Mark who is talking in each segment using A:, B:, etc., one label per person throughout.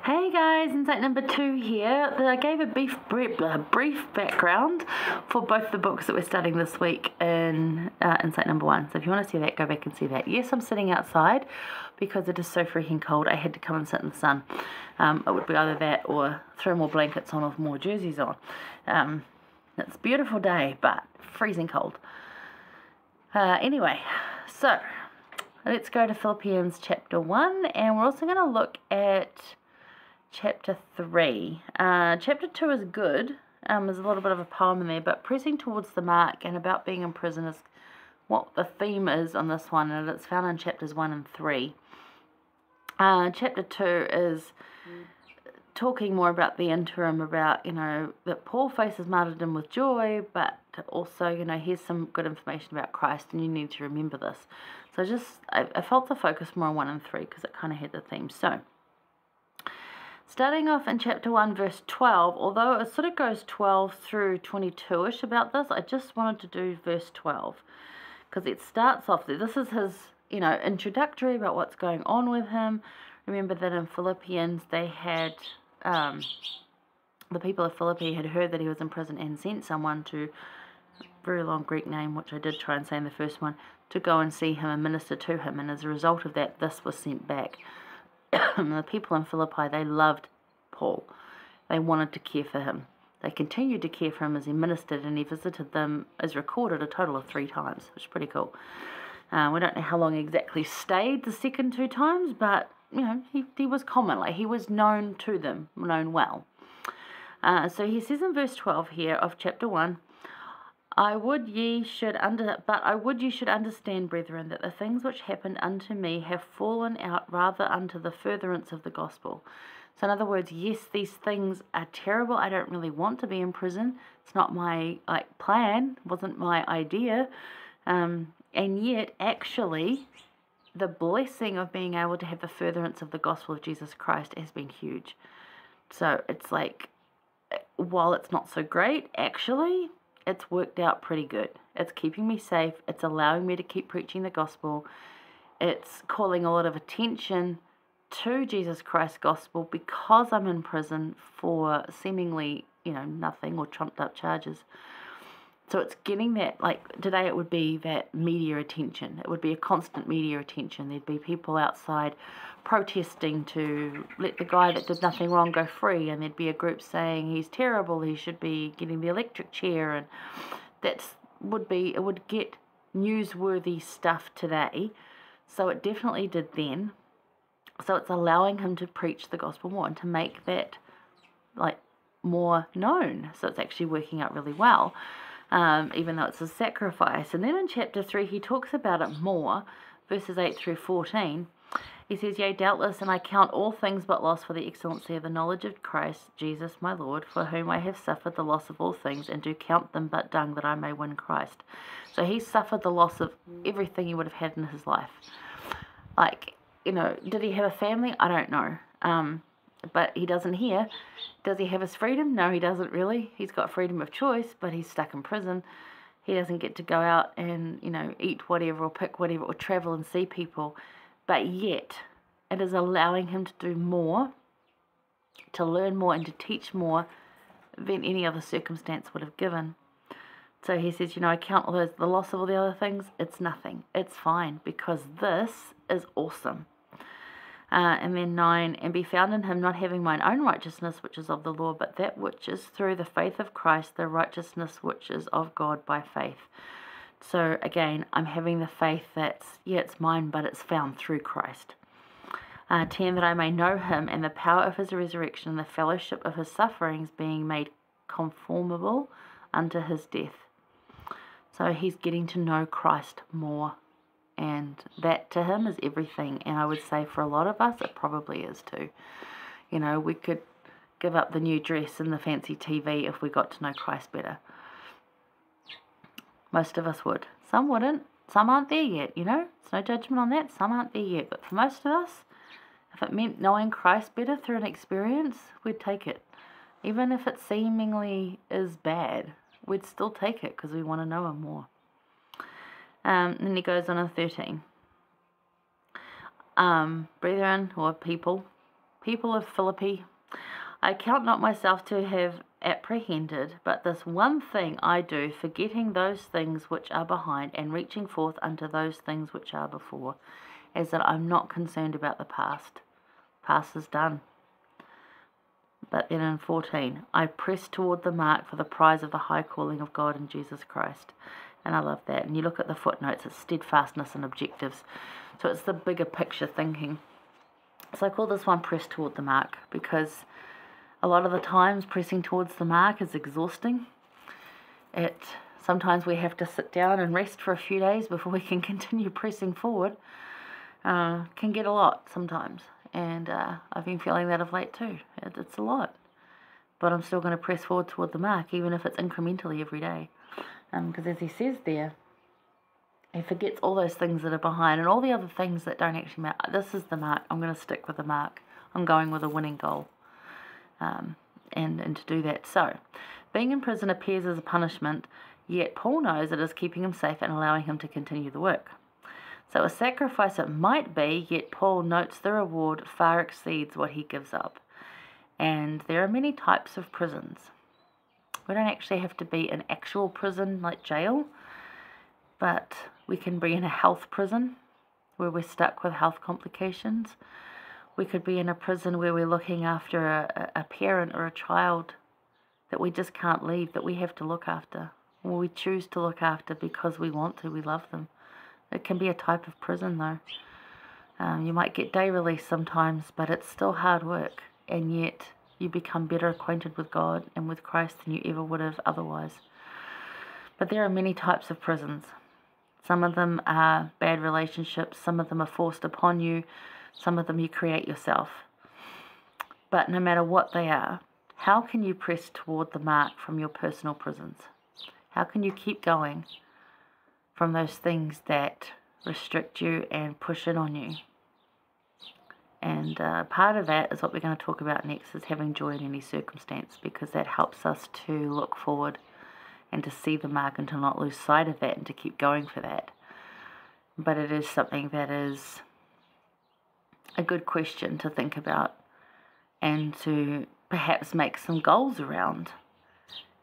A: Hey guys, insight number 2 here. I gave a brief background for both the books that we're studying this week in insight number 1. So if you want to see that, go back and see that. Yes, I'm sitting outside because it is so freaking cold. I had to come and sit in the sun. It would be either that or throw more blankets on or more jerseys on. It's a beautiful day, but freezing cold. Anyway, so let's go to Philippians chapter 1, and we're also going to look at chapter 3. Chapter 2 is good. There's a little bit of a poem in there, but pressing towards the mark and about being in prison is what the theme is on this one, and it's found in chapters 1 and 3. Chapter 2 is talking more about the interim, about, that Paul faces martyrdom with joy, but also, here's some good information about Christ, and you need to remember this. So I felt the focus more on 1 and 3 because it kind of had the theme. So, starting off in chapter 1, verse 12, although it sort of goes 12 through 22-ish about this, I just wanted to do verse 12 because it starts off there. This is his, introductory about what's going on with him. Remember that in Philippians, they had, the people of Philippi had heard that he was in prison and sent someone to, very long Greek name, which I did try and say in the first one, to go and see him and minister to him. And as a result of that, this was sent back. The people in Philippi, they loved Paul. They wanted to care for him. They continued to care for him as he ministered, and he visited them, as recorded, a total of 3 times, which is pretty cool. We don't know how long he exactly stayed the second 2 times, but, he was common. Like, he was known to them, known well. So he says in verse 12 here of chapter 1, But I would ye should understand, brethren, that the things which happened unto me have fallen out rather unto the furtherance of the gospel. So in other words, yes, these things are terrible. I don't really want to be in prison. It's not my plan. It wasn't my idea. And yet, actually, the blessing of being able to have the furtherance of the gospel of Jesus Christ has been huge. So it's like, while it's not so great, actually, it's worked out pretty good. It's keeping me safe. It's allowing me to keep preaching the gospel. It's calling a lot of attention to Jesus Christ's gospel because I'm in prison for seemingly, nothing or trumped up charges. So it's getting that, today it would be that media attention. It would be a constant media attention. There'd be people outside protesting to let the guy that did nothing wrong go free, and there'd be a group saying he's terrible, he should be getting the electric chair, and it would get newsworthy stuff today. So it definitely did then. So it's allowing him to preach the gospel more and to make that more known. So it's actually working out really well. Even though it's a sacrifice. And then in chapter 3, he talks about it more, verses 8 through 14. He says, Yea, doubtless, and I count all things but loss for the excellency of the knowledge of Christ Jesus my Lord, for whom I have suffered the loss of all things, and do count them but dung, that I may win Christ. So he suffered the loss of everything he would have had in his life. Did he have a family? I don't know. But he doesn't here. Does he have his freedom? No, he doesn't really. He's got freedom of choice, but he's stuck in prison. He doesn't get to go out and, eat whatever or pick whatever or travel and see people. But yet, it is allowing him to do more, to learn more and to teach more than any other circumstance would have given. So he says, I count all the loss of all the other things. It's nothing. It's fine because this is awesome. And then 9, and be found in him, not having mine own righteousness, which is of the law, but that which is through the faith of Christ, the righteousness which is of God by faith. So again, I'm having the faith it's mine, but it's found through Christ. 10, that I may know him and the power of his resurrection, and the fellowship of his sufferings, being made conformable unto his death. So he's getting to know Christ more. And that to him is everything. And I would say for a lot of us, it probably is too. We could give up the new dress and the fancy TV if we got to know Christ better. Most of us would. Some wouldn't. Some aren't there yet, It's no judgment on that. Some aren't there yet. But for most of us, if it meant knowing Christ better through an experience, we'd take it. Even if it seemingly is bad, we'd still take it because we want to know him more. Then he goes on in 13. Brethren, or people, people of Philippi, I count not myself to have apprehended, but this one thing I do, forgetting those things which are behind, and reaching forth unto those things which are before, is that I'm not concerned about the past. Past is done. But then in 14, I press toward the mark for the prize of the high calling of God in Jesus Christ. And I love that. And you look at the footnotes, it's steadfastness and objectives. So it's the bigger picture thinking. So I call this one press toward the mark, because a lot of the times pressing towards the mark is exhausting. Sometimes we have to sit down and rest for a few days before we can continue pressing forward. Can get a lot sometimes. And I've been feeling that of late too. It's a lot. But I'm still going to press forward toward the mark, even if it's incrementally every day. Because as he says there, he forgets all those things that are behind and all the other things that don't actually matter. This is the mark. I'm going to stick with the mark. I'm going with a winning goal. And to do that. So, being in prison appears as a punishment, yet Paul knows it is keeping him safe and allowing him to continue the work. So a sacrifice it might be, yet Paul notes the reward far exceeds what he gives up. And there are many types of prisons. We don't actually have to be in actual prison like jail, but we can be in a health prison where we're stuck with health complications. We could be in a prison where we're looking after a parent or a child that we just can't leave, that we have to look after, or we choose to look after because we want to, we love them. It can be a type of prison though. You might get day release sometimes, but it's still hard work, and yet you become better acquainted with God and with Christ than you ever would have otherwise. But there are many types of prisons. Some of them are bad relationships, some of them are forced upon you, some of them you create yourself. But no matter what they are, how can you press toward the mark from your personal prisons? How can you keep going from those things that restrict you and push in on you? And part of that is what we're going to talk about next, is having joy in any circumstance, because that helps us to look forward and to see the mark and to not lose sight of that and to keep going for that. But it is something that is a good question to think about and to perhaps make some goals around.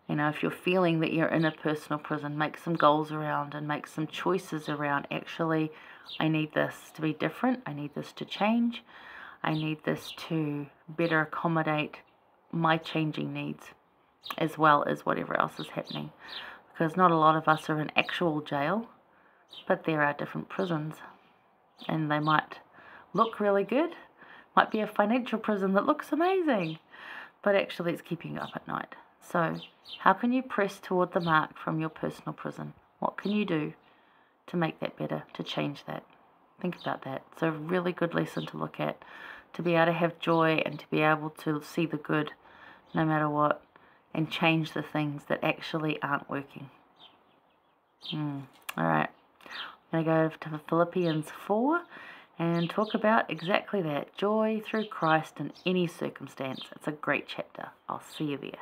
A: You know, if you're feeling that you're in a personal prison, make some goals around and make some choices around, actually, I need this to be different, I need this to change, I need this to better accommodate my changing needs, as well as whatever else is happening. Because not a lot of us are in actual jail, but there are different prisons, and they might look really good, might be a financial prison that looks amazing, but actually it's keeping you up at night. So, how can you press toward the mark from your personal prison? What can you do to make that better, to change that? Think about that. It's a really good lesson to look at, to be able to have joy and to be able to see the good no matter what, and change the things that actually aren't working. Alright, I'm going to go to Philippians 4 and talk about exactly that. Joy through Christ in any circumstance. It's a great chapter. I'll see you there.